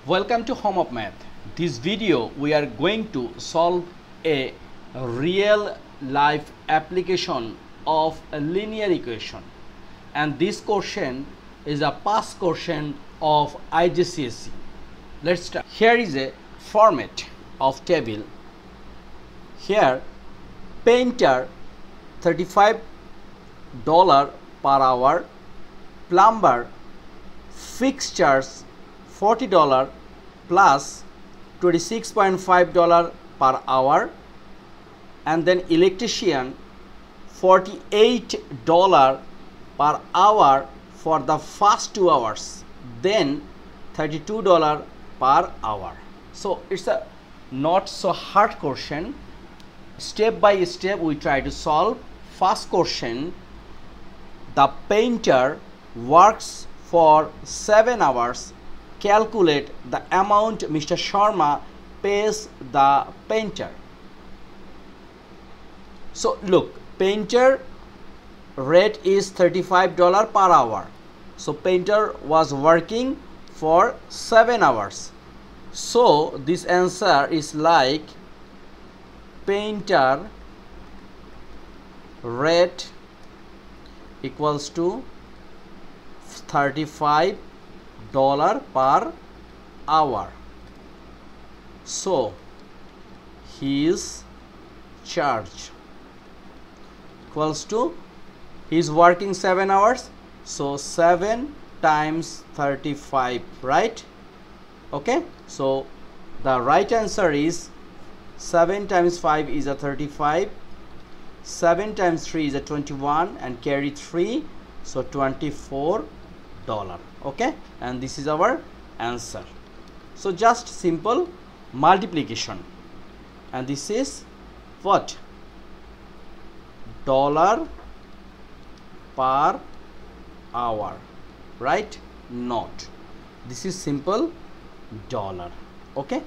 Welcome to Home of Math. This video we are going to solve a real life application of a linear equation, and this question is a past question of IGCSE. Let's start. Here is a format of table. Here painter $35 per hour, plumber fixed charge $40 plus $26.5 per hour, and then electrician $48 per hour for the first 2 hours, then $32 per hour. So it's a not so hard question. Step by step we try to solve. First question, the painter works for 7 hours. Calculate the amount Mr. Sharma pays the painter. So look, painter rate is $35 per hour. So painter was working for 7 hours. So this answer is like painter rate equals to $35 per hour. So his charge equals to, he is working 7 hours, so 7 times 35, right? Okay, so the right answer is 7 times 5 is a 35, 7 times 3 is a 21, and carry 3, so $24. Okay, and this is our answer. So just simple multiplication, and this is what? Dollar per hour, right? Not, this is simple dollar. Okay,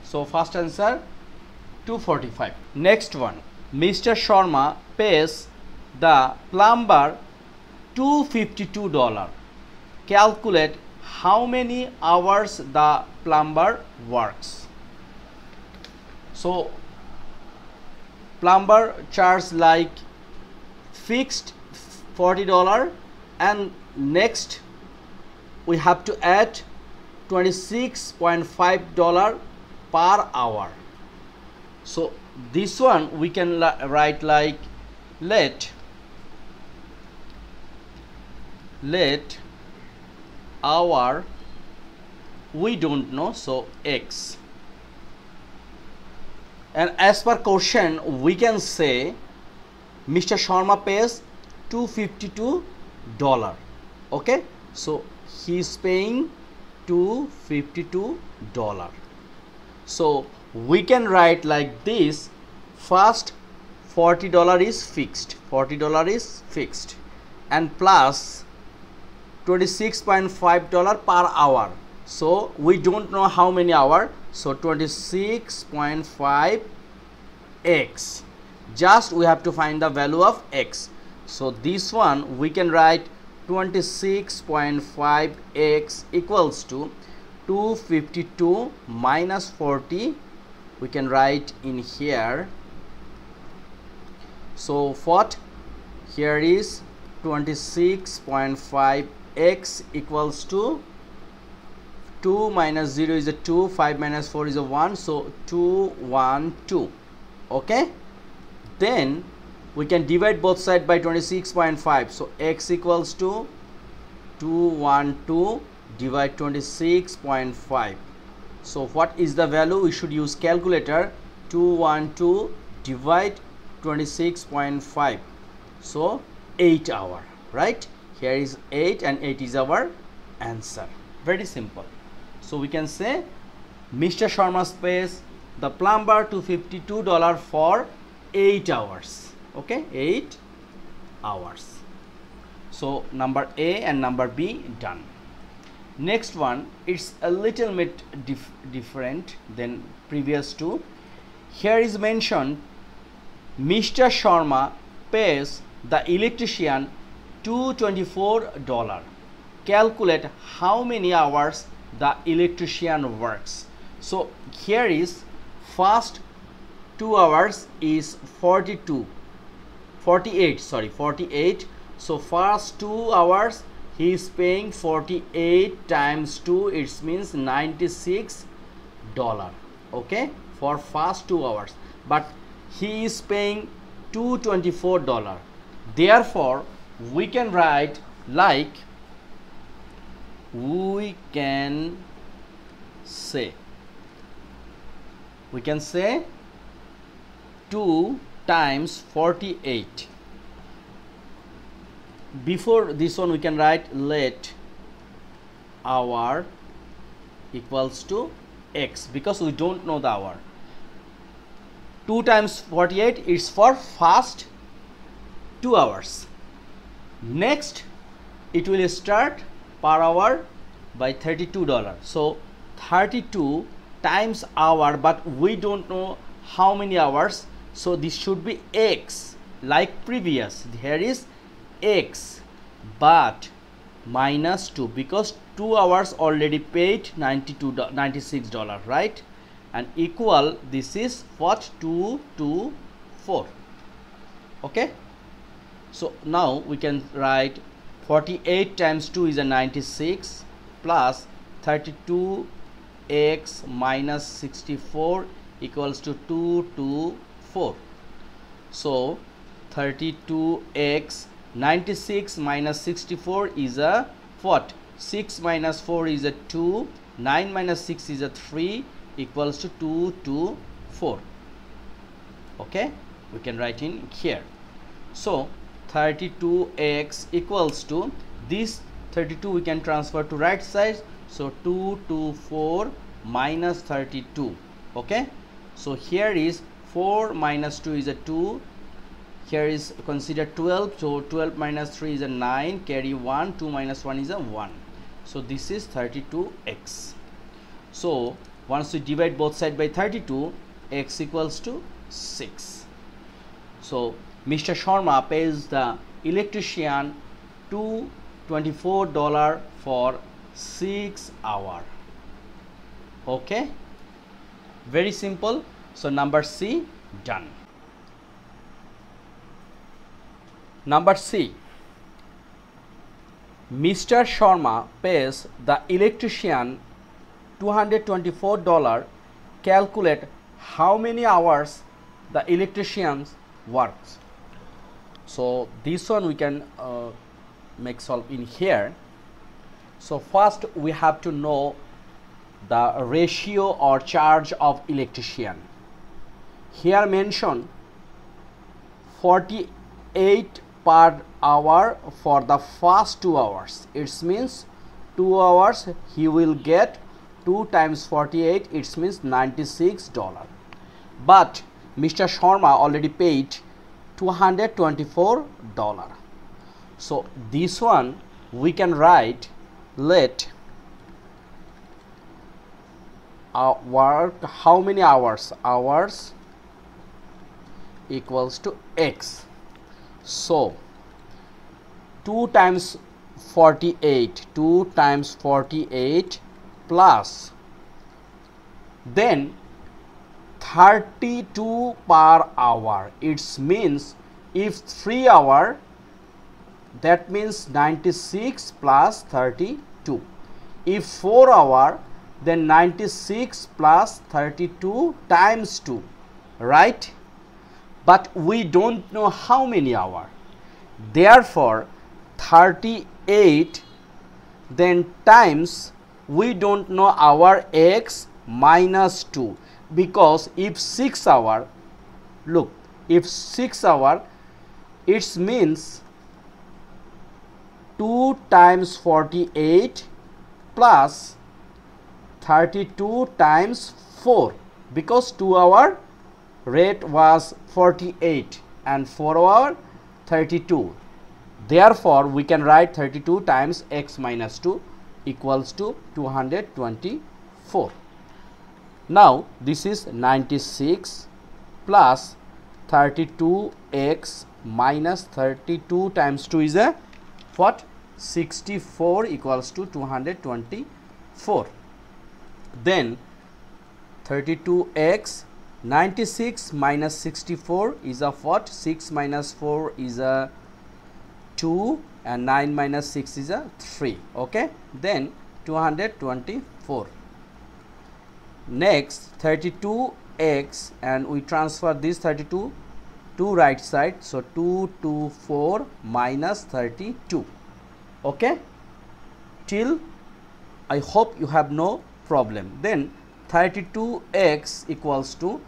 so first answer 245. Next one, Mr. Sharma pays the plumber $252. Calculate how many hours the plumber works. So plumber charge like fixed $40, and next we have to add $26.5 per hour. So this one we can write like let hour, we don't know, so x, and as per question we can say Mr. Sharma pays $252. Okay, so he is paying $252. So we can write like this. First, $40 is fixed, and plus $26.5 per hour. So we don't know how many hours, so 26.5 x, just we have to find the value of x. So this one we can write 26.5 x equals to 252 minus 40, we can write in here. So what, here is 26.5 x equals to 2 minus 0 is a 2, 5 minus 4 is a 1, so 212. Okay, then we can divide both sides by 26.5, so x equals to 212 divide 26.5. so what is the value? We should use calculator. 212 divide 26.5, so 8 hours, right? Here is 8, and 8 is our answer. Very simple. So we can say Mr. Sharma pays the plumber $252 for 8 hours. Okay, 8 hours. So number A and number B done. Next one, it's a little bit different than previous two. Here is mentioned Mr. Sharma pays the electrician $224. Calculate how many hours the electrician works. So here is first 2 hours is 48. So first 2 hours he is paying 48 times 2, it means $96, okay, for first 2 hours, but he is paying $224. Therefore we can write like, we can say 2 times 48. Before this one we can write let hour equals to x, because we don't know the hour. 2 times 48 is for first 2 hours. Next it will start per hour by $32. So 32 times hour, but we don't know how many hours, so this should be x like previous. Here is x but minus 2, because 2 hours already paid $96, right? And equal, this is what, 224. Okay, so now we can write 48 times 2 is a 96 plus 32x minus 64 equals to 224. So 32x, 96 minus 64 is a what? 6 minus 4 is a 2, 9 minus 6 is a 3, equals to 224. Okay, we can write in here. So 32x equals to, this 32 we can transfer to right side, so 224 minus 32. Okay, so here is 4 minus 2 is a 2, here is consider 12, so 12 minus 3 is a 9, carry 1, 2 minus 1 is a 1. So this is 32x. So once we divide both sides by 32, x equals to 6. So Mr. Sharma pays the electrician $224 for 6 hours. Okay, very simple. So number C done. Number C, Mr. Sharma pays the electrician $224. Calculate how many hours the electrician works. So this one we can make solve in here. So first we have to know the ratio or charge of electrician. Here mention 48 per hour for the first 2 hours. It means 2 hours he will get 2 times 48, it means $96. But Mr. Sharma already paid $224. So this one we can write, let work how many hours, hours equals to x. So 2 times 48, 2 times 48 plus then 32 per hour. It means if 3 hour, that means 96 plus 32. If 4 hour, then 96 plus 32 times 2, right? But we don't know how many hour. Therefore 38 then times, we don't know our x minus 2, because if 6 hour, look, if 6 hour, it means 2 times 48 plus 32 times 4, because 2 hour rate was 48 and 4 hour 32. Therefore we can write 32 times x minus 2 equals to 224. Now this is 96 plus 32x minus 32 times 2 is a what? 64 equals to 224. Then 32x, 96 minus 64 is a what? 6 minus 4 is a 2 and 9 minus 6 is a 3. Okay, then 224. Next 32x, and we transfer this 32 to right side, so 224 minus 32. Okay, till I hope you have no problem. Then 32x equals to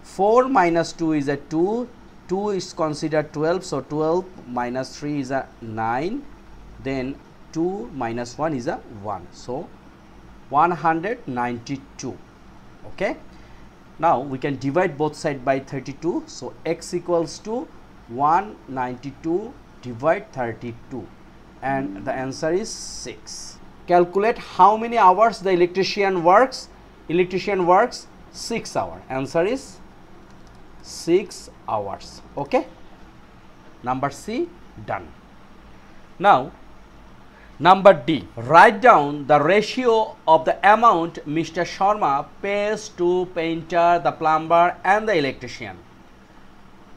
4 minus 2 is a 2, 2 is considered 12, so 12 minus 3 is a 9, then 2 minus 1 is a 1, so 192. Okay, now we can divide both sides by 32, so x equals to 192 divide 32, and the answer is 6. Calculate how many hours the electrician works. Electrician works 6 hours. Answer is 6 hours. Okay, number C done. Now number D, write down the ratio of the amount Mr. Sharma pays to painter, the plumber and the electrician.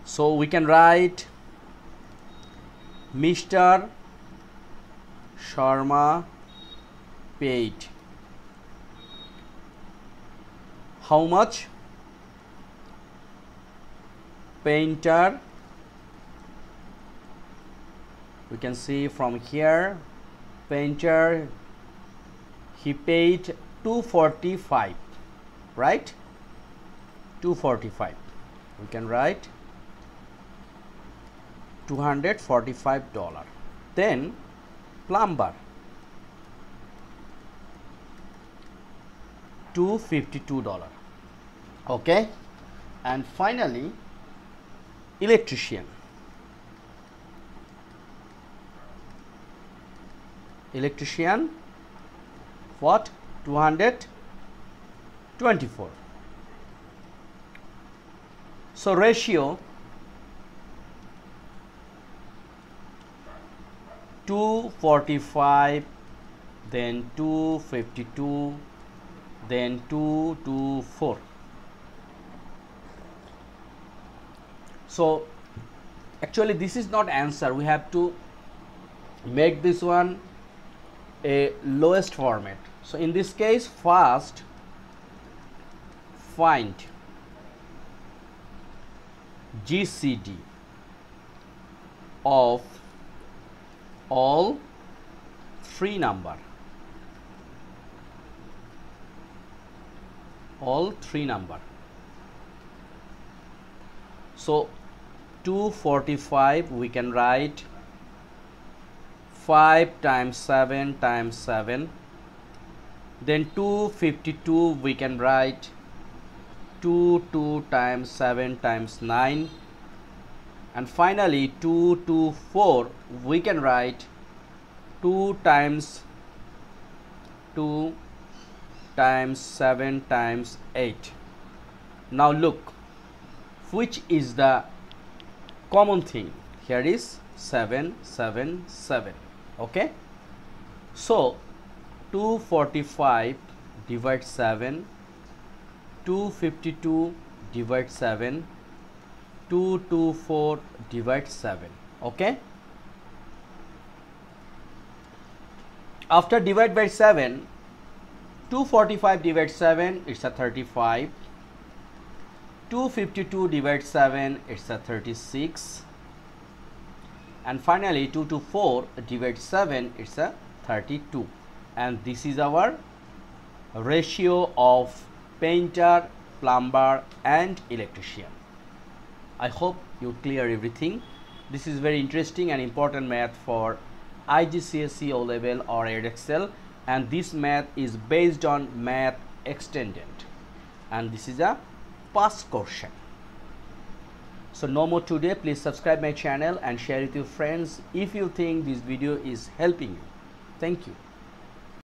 So we can write Mr. Sharma paid how much? Painter, we can see from here, painter he paid 245, right? 245. We can write $245. Then plumber $252. Okay, and finally electrician. Electrician what? 224. So ratio 245, then 252, then 224. So actually this is not answer, we have to make this one a lowest format. So in this case, first find GCD of all three number. All three number. So 245 we can write 5 times 7 times 7. Then 252 we can write 2 times 7 times 9. And finally 224 we can write 2 times 2 times 7 times 8. Now look, which is the common thing? Here is 7 7 7. Okay, so 245 divide 7, 252 divide 7, 224 divide 7. Okay, after divide by 7, 245 divide 7, it's a 35. 252 divide 7, it's a 36. And finally 224 divide 7, it's a 32. And this is our ratio of painter, plumber and electrician. I hope you clear everything. This is very interesting and important math for IGCSE O level or Edexcel, and this math is based on math extended, and this is a past question. So no more today. Please subscribe my channel and share it with your friends if you think this video is helping you. Thank you.